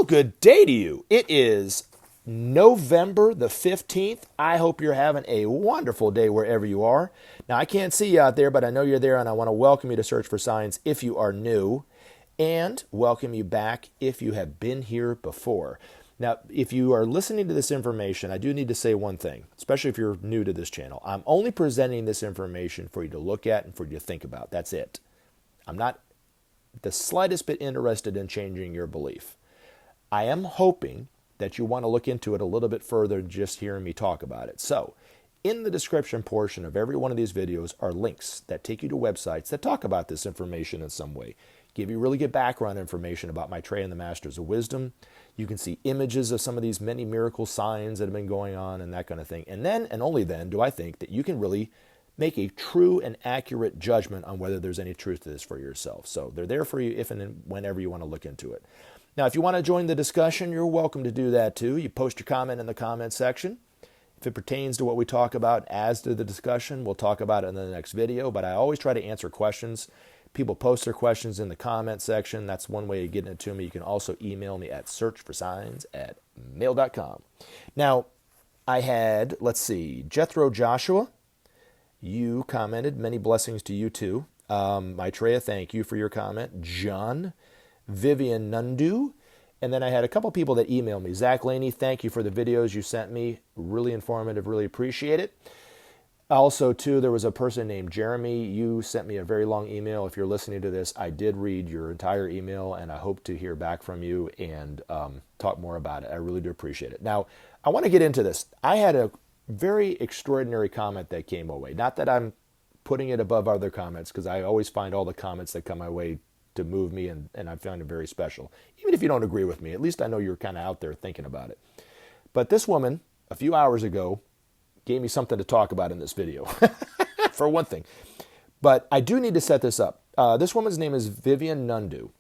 good day to you. It is November the 15th. I hope you're having a wonderful day wherever you are. Now, I can't see you out there, but I know you're there, and I want to welcome you to Search for Signs if you are new, and welcome you back if you have been here before. Now, if you are listening to this information, I do need to say one thing, especially if you're new to this channel. I'm only presenting this information for you to look at and for you to think about. That's it. I'm not the slightest bit interested in changing your belief. I am hoping that you want to look into it a little bit further than just hearing me talk about it. So, in the description portion of every one of these videos are links that take you to websites that talk about this information in some way. Give you really good background information about Maitreya and the Masters of Wisdom. You can see images of some of these many miracle signs that have been going on and that kind of thing. And then, and only then, do I think that you can really make a true and accurate judgment on whether there's any truth to this for yourself. So they're there for you if and whenever you want to look into it. Now, if you want to join the discussion, you're welcome to do that too. You post your comment in the comment section. If it pertains to what we talk about as to the discussion, we'll talk about it in the next video. But I always try to answer questions. People post their questions in the comment section. That's one way of getting it to me. You can also email me at searchforsigns@mail.com. Now, I had, Jethro Joshua. You commented. Many blessings to you too. Maitreya, thank you for your comment. John, Vivian Nundu. And then I had a couple people that emailed me. Zach Laney, thank you for the videos you sent me. Really informative, really appreciate it. Also, too, there was a person named Jeremy. You sent me a very long email. If you're listening to this, I did read your entire email, and I hope to hear back from you and talk more about it. I really do appreciate it. Now, I want to get into this. I had a very extraordinary comment that came my way. Not that I'm putting it above other comments, because I always find all the comments that come my way to move me, and I find it very special. Even if you don't agree with me, at least I know you're kind of out there thinking about it. But this woman, a few hours ago, gave me something to talk about in this video, for one thing. But I do need to set this up. This woman's name is Vivian Nundu,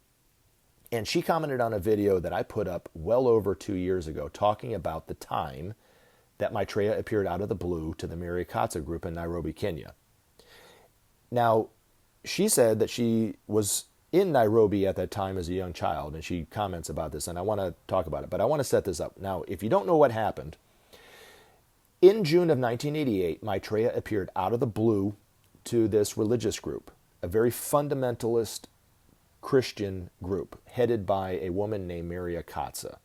and she commented on a video that I put up well over 2 years ago talking about the time that Maitreya appeared out of the blue to the Akatsa group in Nairobi, Kenya. Now, she said that she was in Nairobi at that time as a young child, and she comments about this, and I want to talk about it, but I want to set this up. Now, if you don't know what happened, in June of 1988, Maitreya appeared out of the blue to this religious group, a very fundamentalist Christian group headed by a woman named Mary Akatsa.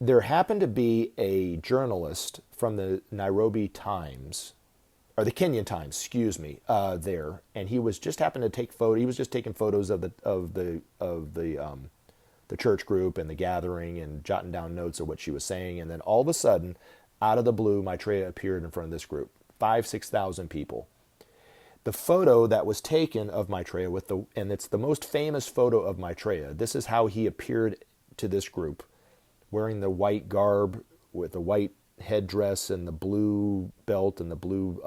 There happened to be a journalist from the Nairobi Times, or the Kenyan Times, there, and he was just happened to take photo. He was just taking photos of the church group and the gathering and jotting down notes of what she was saying, and then all of a sudden, out of the blue, Maitreya appeared in front of this group, 6,000 people. The photo that was taken of Maitreya and it's the most famous photo of Maitreya. This is how he appeared to this group, wearing the white garb with the white headdress and the blue belt and the blue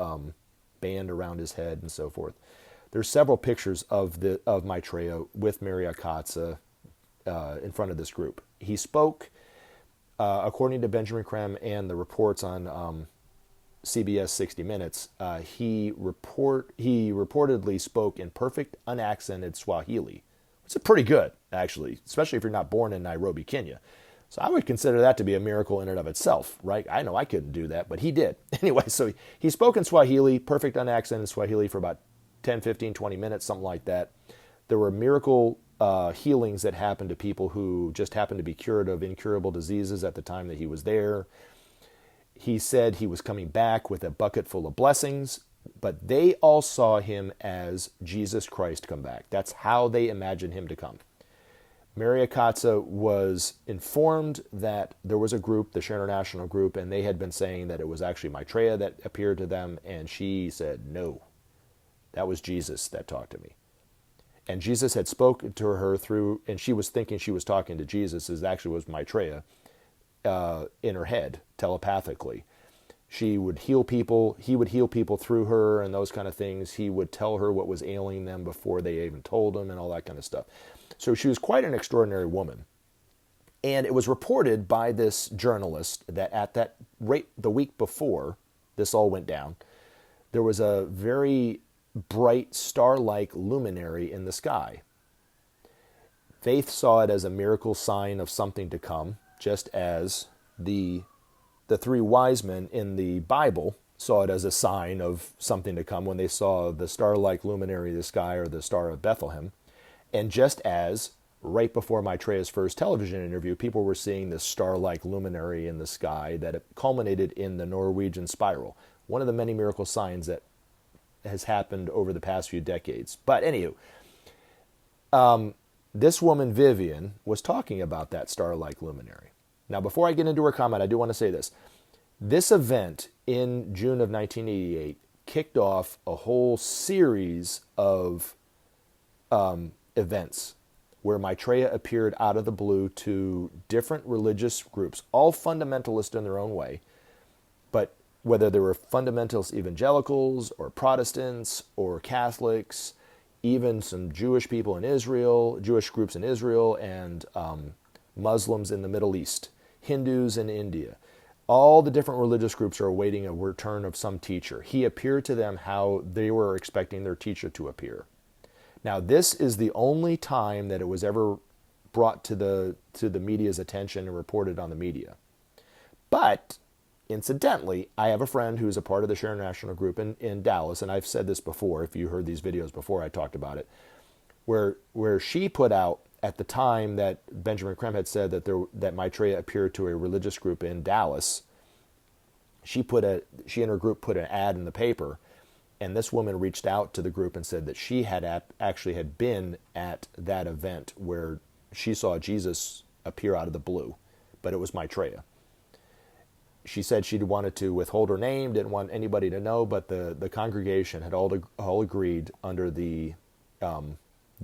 band around his head and so forth. There's several pictures of Maitreya with Mary Akatsa in front of this group. He spoke. According to Benjamin Creme and the reports on CBS 60 Minutes, he reportedly spoke in perfect unaccented Swahili. It's pretty good, actually, especially if you're not born in Nairobi, Kenya. So I would consider that to be a miracle in and of itself, right? I know I couldn't do that, but he did. Anyway, so he spoke in Swahili, perfect unaccented Swahili for about 10, 15, 20 minutes, something like that. There were miracle healings that happened to people who just happened to be cured of incurable diseases at the time that he was there. He said he was coming back with a bucket full of blessings, but they all saw him as Jesus Christ come back. That's how they imagined him to come. Mary Akatsa was informed that there was a group, the Share International group, and they had been saying that it was actually Maitreya that appeared to them, and she said, no, that was Jesus that talked to me. And Jesus had spoken to her through, and she was thinking she was talking to Jesus, as actually was Maitreya, in her head, telepathically. She would heal people, he would heal people through her and those kind of things. He would tell her what was ailing them before they even told him and all that kind of stuff. So she was quite an extraordinary woman. And it was reported by this journalist that at that rate, the week before this all went down, there was a very bright star-like luminary in the sky. Faith saw it as a miracle sign of something to come, just as the three wise men in the Bible saw it as a sign of something to come when they saw the star-like luminary of the sky, or the Star of Bethlehem. And just as right before Maitreya's first television interview, people were seeing this star-like luminary in the sky that culminated in the Norwegian spiral, one of the many miracle signs that has happened over the past few decades. But anywho, this woman, Vivian, was talking about that star-like luminary. Now, before I get into her comment, I do want to say this. This event in June of 1988 kicked off a whole series of events where Maitreya appeared out of the blue to different religious groups, all fundamentalist in their own way, but whether they were fundamentalist evangelicals or Protestants or Catholics, even some Jewish people in Israel, Jewish groups in Israel, and Muslims in the Middle East, Hindus in India. All the different religious groups are awaiting a return of some teacher. He appeared to them how they were expecting their teacher to appear. Now, this is the only time that it was ever brought to the media's attention and reported on the media. But, incidentally, I have a friend who's a part of the Share National group in Dallas, and I've said this before, if you heard these videos before, I talked about it, where she put out, at the time that Benjamin Creme had said that Maitreya appeared to a religious group in Dallas, she and her group put an ad in the paper, and this woman reached out to the group and said that she actually had been at that event where she saw Jesus appear out of the blue, but it was Maitreya. She said she wanted to withhold her name, didn't want anybody to know, but the congregation had all agreed under the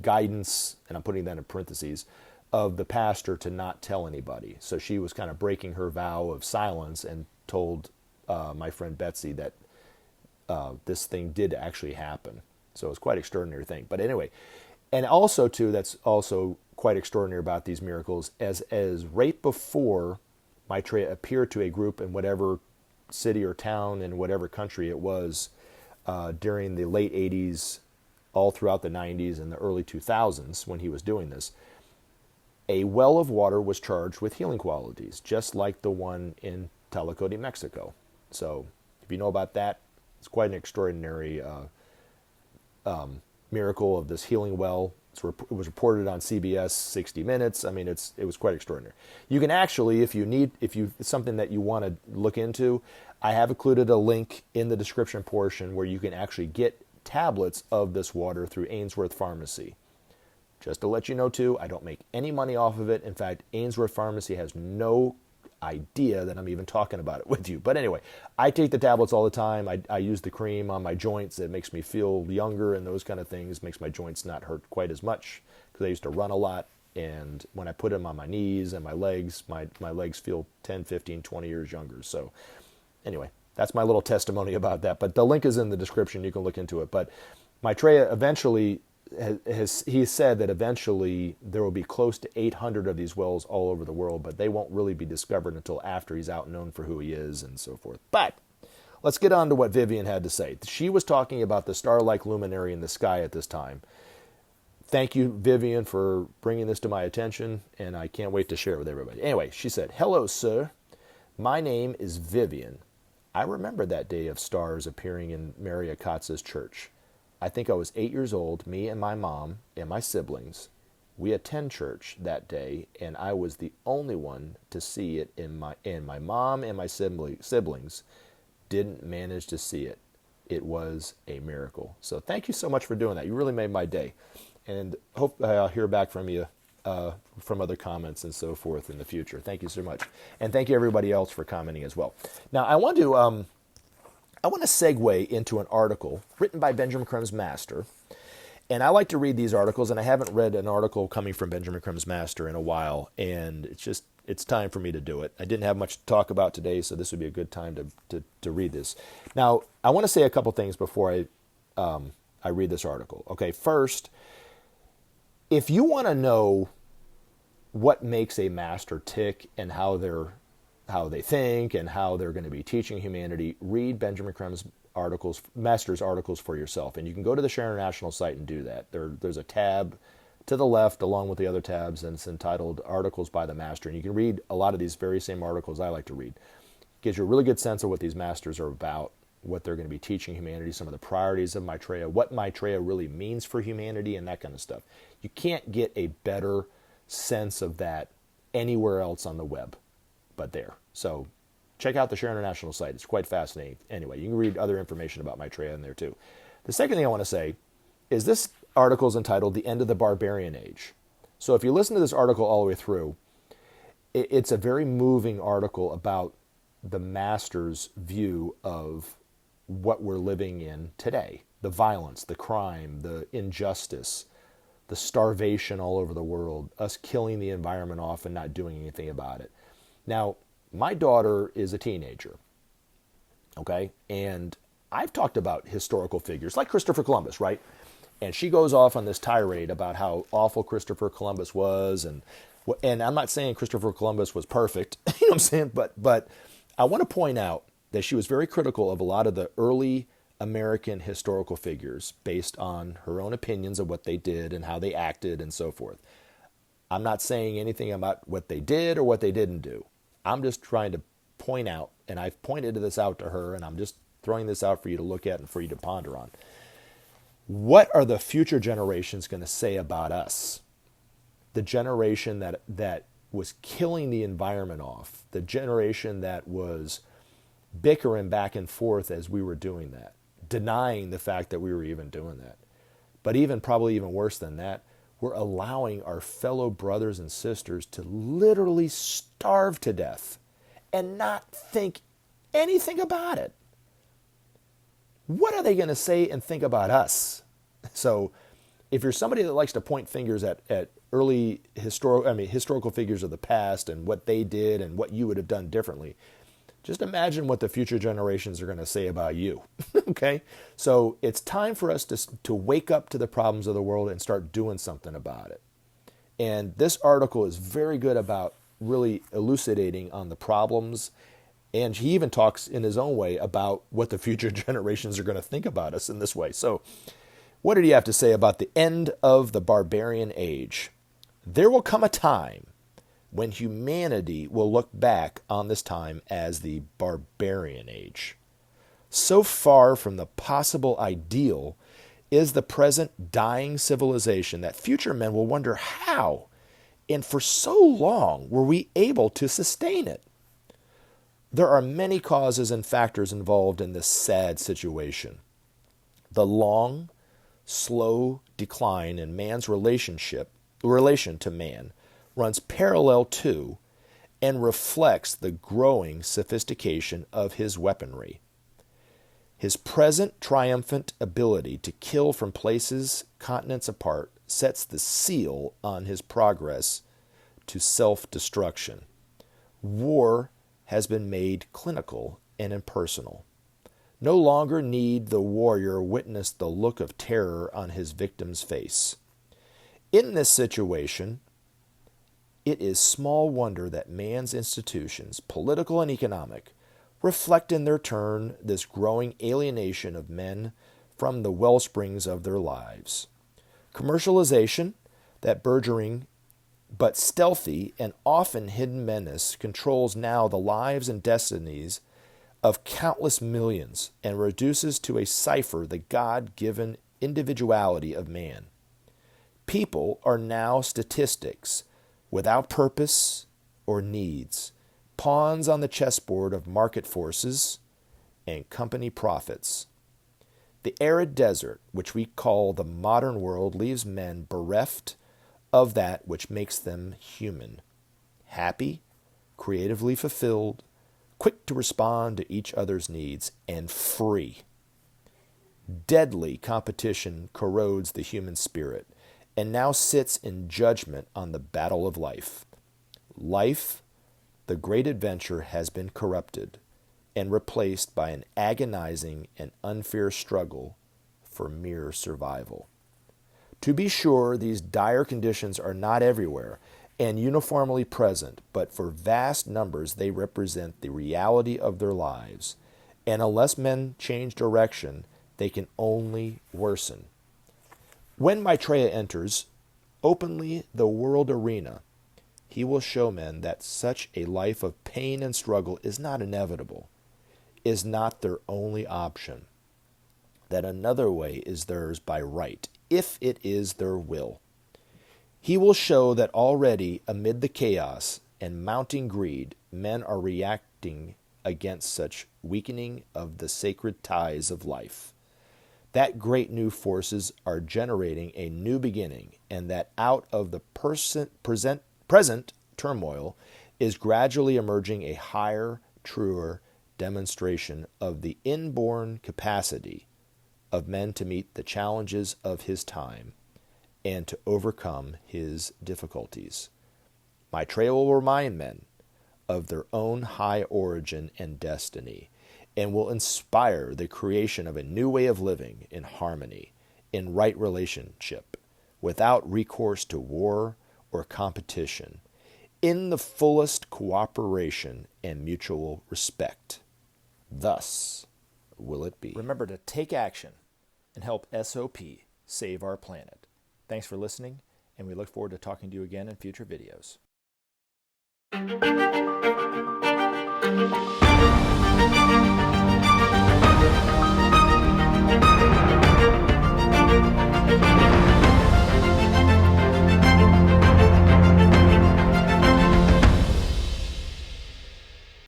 guidance, and I'm putting that in parentheses, of the pastor to not tell anybody. So she was kind of breaking her vow of silence and told my friend Betsy that this thing did actually happen. So it was quite an extraordinary thing. But anyway, and also too, that's also quite extraordinary about these miracles, as right before Maitreya appeared to a group in whatever city or town in whatever country it was during the late 80s, all throughout the 90s and the early 2000s when he was doing this, a well of water was charged with healing qualities, just like the one in Tlacote, Mexico. So if you know about that, it's quite an extraordinary miracle of this healing well. It was reported on CBS 60 Minutes. I mean, it was quite extraordinary. You can actually, if it's something that you want to look into, I have included a link in the description portion where you can actually get tablets of this water through Ainsworths Pharmacy. Just to let you know too, I don't make any money off of it. In fact, Ainsworths Pharmacy has no idea that I'm even talking about it with you. But anyway, I take the tablets all the time. I use the cream on my joints. It makes me feel younger and those kind of things. Makes my joints not hurt quite as much because I used to run a lot. And when I put them on my knees and my legs, my legs feel 10, 15, 20 years younger. So anyway, that's my little testimony about that. But the link is in the description. You can look into it. But Maitreya eventually he said that eventually there will be close to 800 of these wells all over the world, but they won't really be discovered until after he's out known for who he is and so forth. But let's get on to what Vivian had to say. She was talking about the star-like luminary in the sky at this time. Thank you, Vivian, for bringing this to my attention, and I can't wait to share it with everybody. Anyway, she said, "Hello, sir. My name is Vivian. I remember that day of stars appearing in Mary Akatsa's church. I think I was 8 years old, me and my mom and my siblings. We attend church that day, and I was the only one to see it, and my mom and my siblings didn't manage to see it. It was a miracle." So thank you so much for doing that. You really made my day. And hope I'll hear back from you from other comments and so forth in the future. Thank you so much. And thank you everybody else for commenting as well. Now, I want to segue into an article written by Benjamin Creme's master. And I like to read these articles, and I haven't read an article coming from Benjamin Creme's master in a while, and it's time for me to do it. I didn't have much to talk about today, so this would be a good time to read this. Now, I want to say a couple things before I read this article. Okay, first, if you want to know what makes a master tick and how they think and how they're going to be teaching humanity, read Benjamin Creme's master's articles for yourself. And you can go to the Share International site and do that. There's a tab to the left, along with the other tabs, and it's entitled Articles by the Master. And you can read a lot of these very same articles I like to read. Gives you a really good sense of what these masters are about, what they're going to be teaching humanity, some of the priorities of Maitreya, what Maitreya really means for humanity, and that kind of stuff. You can't get a better sense of that anywhere else on the web but there. So check out the Share International site. It's quite fascinating. Anyway, you can read other information about Maitreya in there too. The second thing I want to say is this article is entitled The End of the Barbarian Age. So if you listen to this article all the way through, it's a very moving article about the master's view of what we're living in today. The violence, the crime, the injustice, the starvation all over the world, us killing the environment off and not doing anything about it. Now, my daughter is a teenager, okay? And I've talked about historical figures like Christopher Columbus, right? And she goes off on this tirade about how awful Christopher Columbus was. And I'm not saying Christopher Columbus was perfect, you know what I'm saying? But I want to point out that she was very critical of a lot of the early American historical figures based on her own opinions of what they did and how they acted and so forth. I'm not saying anything about what they did or what they didn't do. I'm just trying to point out, and I've pointed this out to her, and I'm just throwing this out for you to look at and for you to ponder on. What are the future generations going to say about us? The generation that was killing the environment off, the generation that was bickering back and forth as we were doing that, denying the fact that we were even doing that. But probably even worse than that, we're allowing our fellow brothers and sisters to literally starve to death and not think anything about it. What are they going to say and think about us? So if you're somebody that likes to point fingers at early historical figures of the past and what they did and what you would have done differently, just imagine what the future generations are going to say about you. Okay? So it's time for us to wake up to the problems of the world and start doing something about it. And this article is very good about really elucidating on the problems. And he even talks in his own way about what the future generations are going to think about us in this way. So what did he have to say about the end of the barbarian age? There will come a time when humanity will look back on this time as the barbarian age. So far from the possible ideal is the present dying civilization that future men will wonder how, and for so long, were we able to sustain it. There are many causes and factors involved in this sad situation. The long, slow decline in man's relation to man runs parallel to and reflects the growing sophistication of his weaponry. His present triumphant ability to kill from places, continents apart, sets the seal on his progress to self-destruction. War has been made clinical and impersonal. No longer need the warrior witness the look of terror on his victim's face. In this situation, it is small wonder that man's institutions, political and economic, reflect in their turn this growing alienation of men from the wellsprings of their lives. Commercialization, that burgeoning but stealthy and often hidden menace, controls now the lives and destinies of countless millions and reduces to a cipher the God-given individuality of man. People are now statistics without purpose or needs, pawns on the chessboard of market forces and company profits. The arid desert, which we call the modern world, leaves men bereft of that which makes them human, happy, creatively fulfilled, quick to respond to each other's needs, and free. Deadly competition corrodes the human spirit and now sits in judgment on the battle of life. Life, the great adventure, has been corrupted and replaced by an agonizing and unfair struggle for mere survival. To be sure, these dire conditions are not everywhere and uniformly present, but for vast numbers they represent the reality of their lives, and unless men change direction, they can only worsen. When Maitreya enters openly the world arena, he will show men that such a life of pain and struggle is not inevitable, is not their only option, that another way is theirs by right, if it is their will. He will show that already amid the chaos and mounting greed, men are reacting against such weakening of the sacred ties of life, that great new forces are generating a new beginning, and that out of the present turmoil is gradually emerging a higher, truer demonstration of the inborn capacity of men to meet the challenges of his time and to overcome his difficulties. Maitreya will remind men of their own high origin and destiny, and will inspire the creation of a new way of living in harmony, in right relationship, without recourse to war or competition, in the fullest cooperation and mutual respect. Thus will it be. Remember to take action and help SOP save our planet. Thanks for listening, and we look forward to talking to you again in future videos.